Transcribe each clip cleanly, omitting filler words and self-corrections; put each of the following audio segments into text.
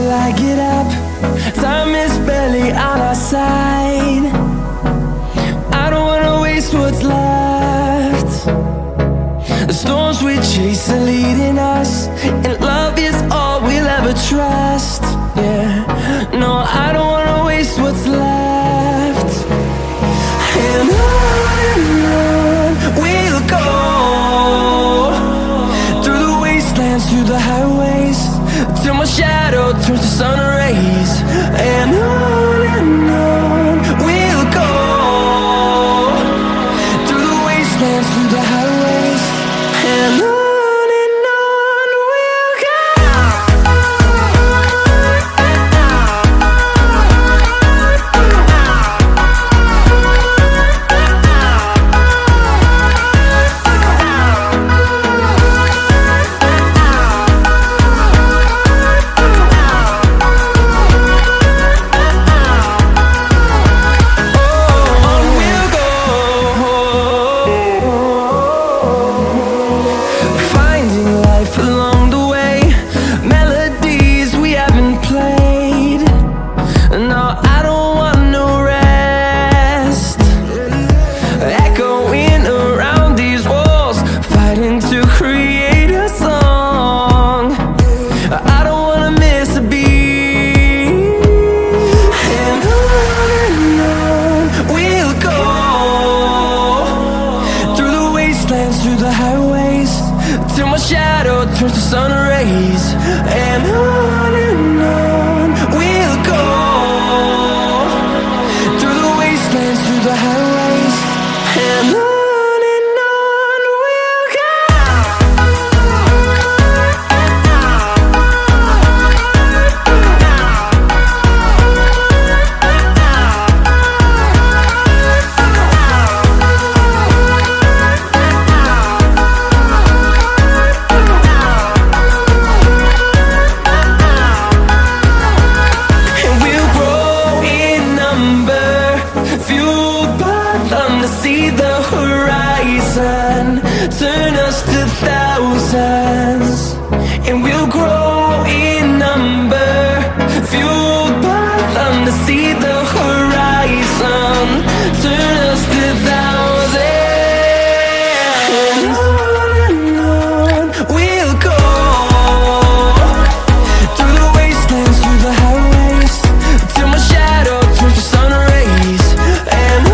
till I get up. Time is barely on our side. I don't wanna waste what's left. The storms we chase are leading us, and love is all we'll ever trust. Yeah, no, I don't wanna waste what's left. And on we'll go, through the wastelands, through the highways, till my shadow turns to sun rays. And on we'll go, through the wastelands, through the highways, and on. Through the highways, till my shadow turns to sun rays. And on we'll go, through the wastelands, through the highways, and on we'll go. See the horizon turn us to thousands, and we'll grow in number, fueled by them to see the horizon turn us to thousands. And on we'll go, through the wastelands, through the highways, till my shadow turns to sun rays. And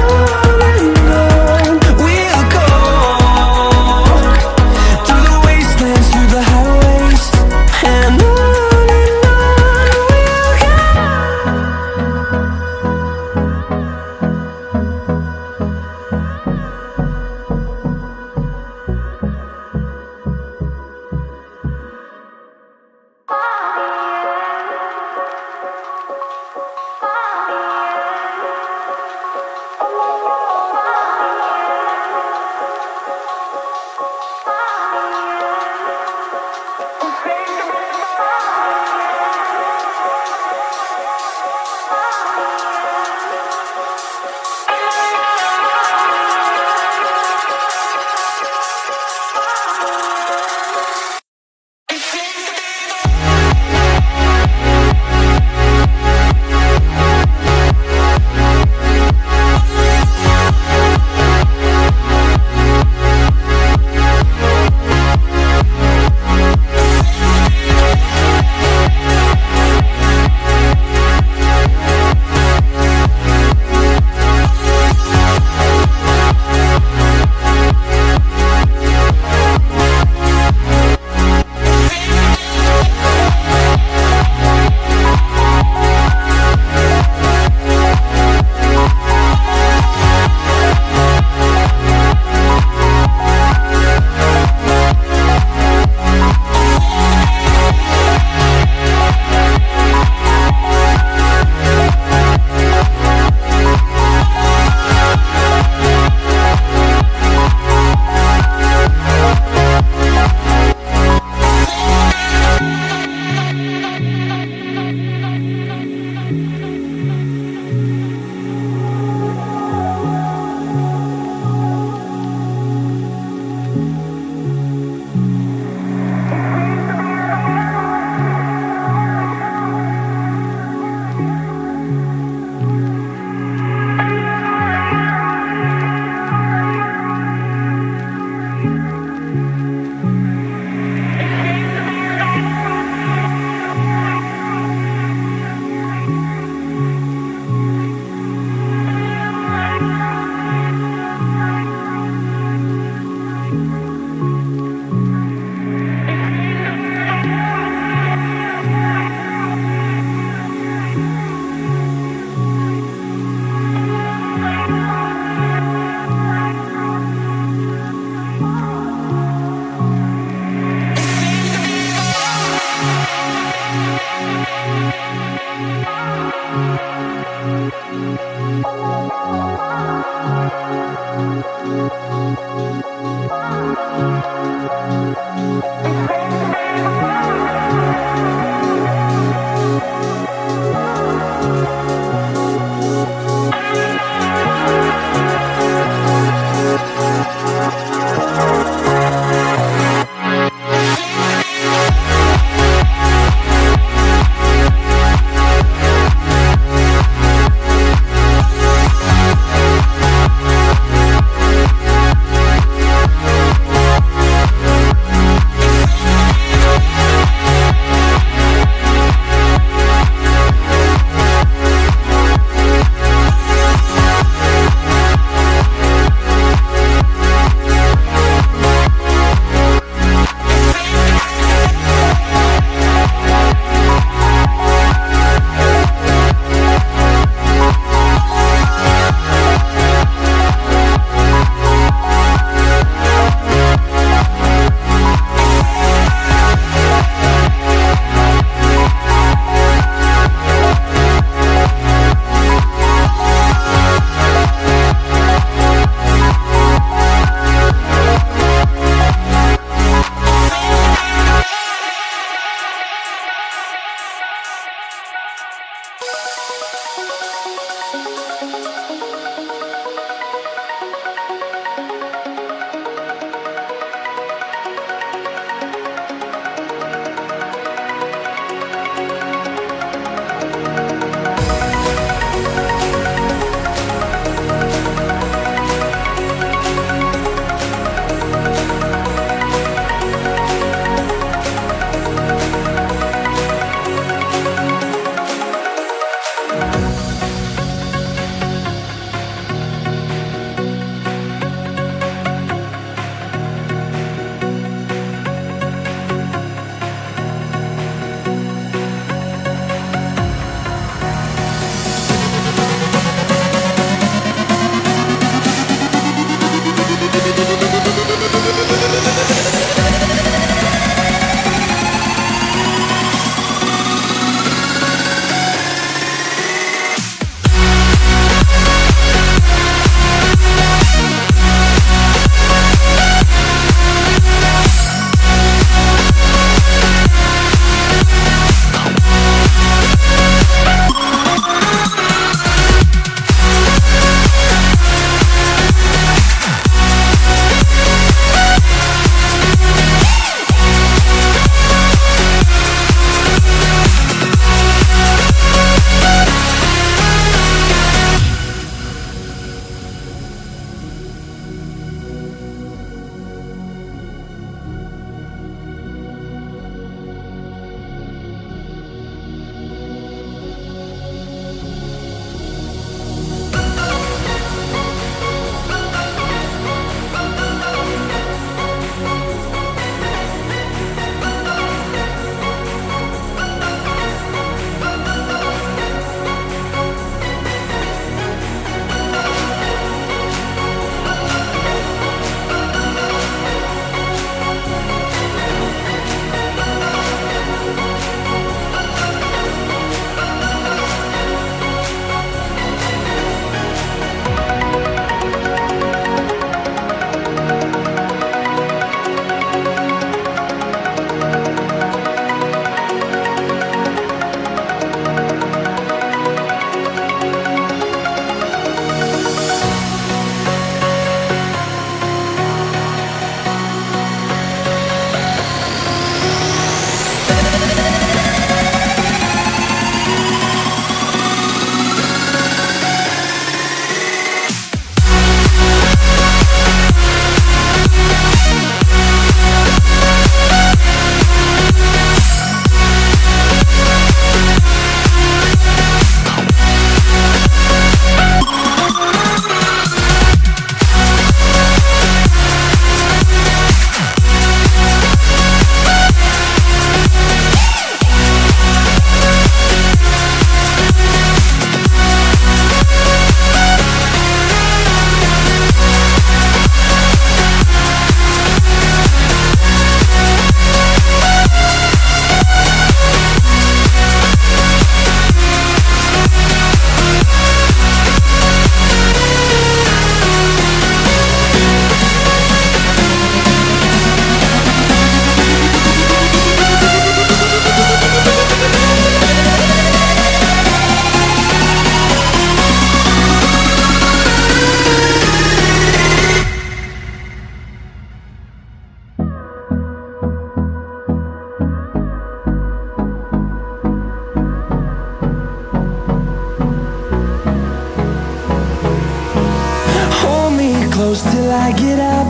I get up.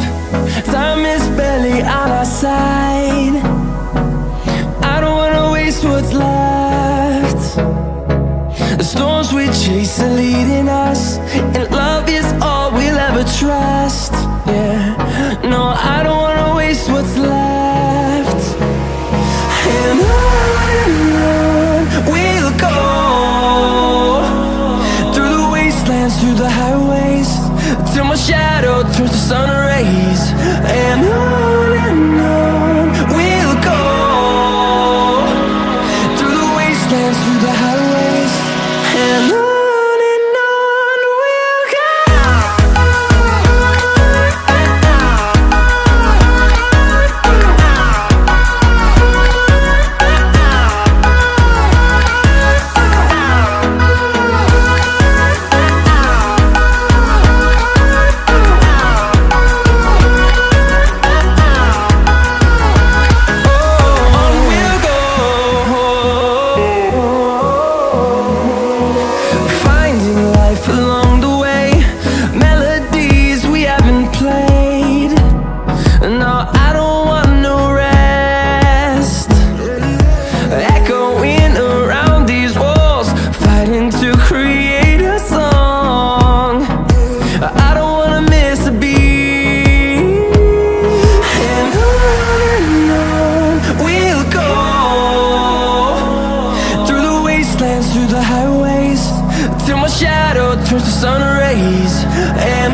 Time is barely on our side. I don't wanna waste what's left. The storms we chase are leading us, and love is all we'll ever trust. Yeah, no, I don't wanna waste what's left. And on we'll go, through the wastelands, through the highways, till my shadow turns to sun rays. And on we'll go, through the wastelands, through the highways, and on we'll go. Along the way, melodies we haven't played. No, I don't want no rest. Echoing around these walls, fighting to create a song. I don't wanna miss a beat. And on we'll go, through the wastelands, through the highways, till my shadow turns to sun rays. And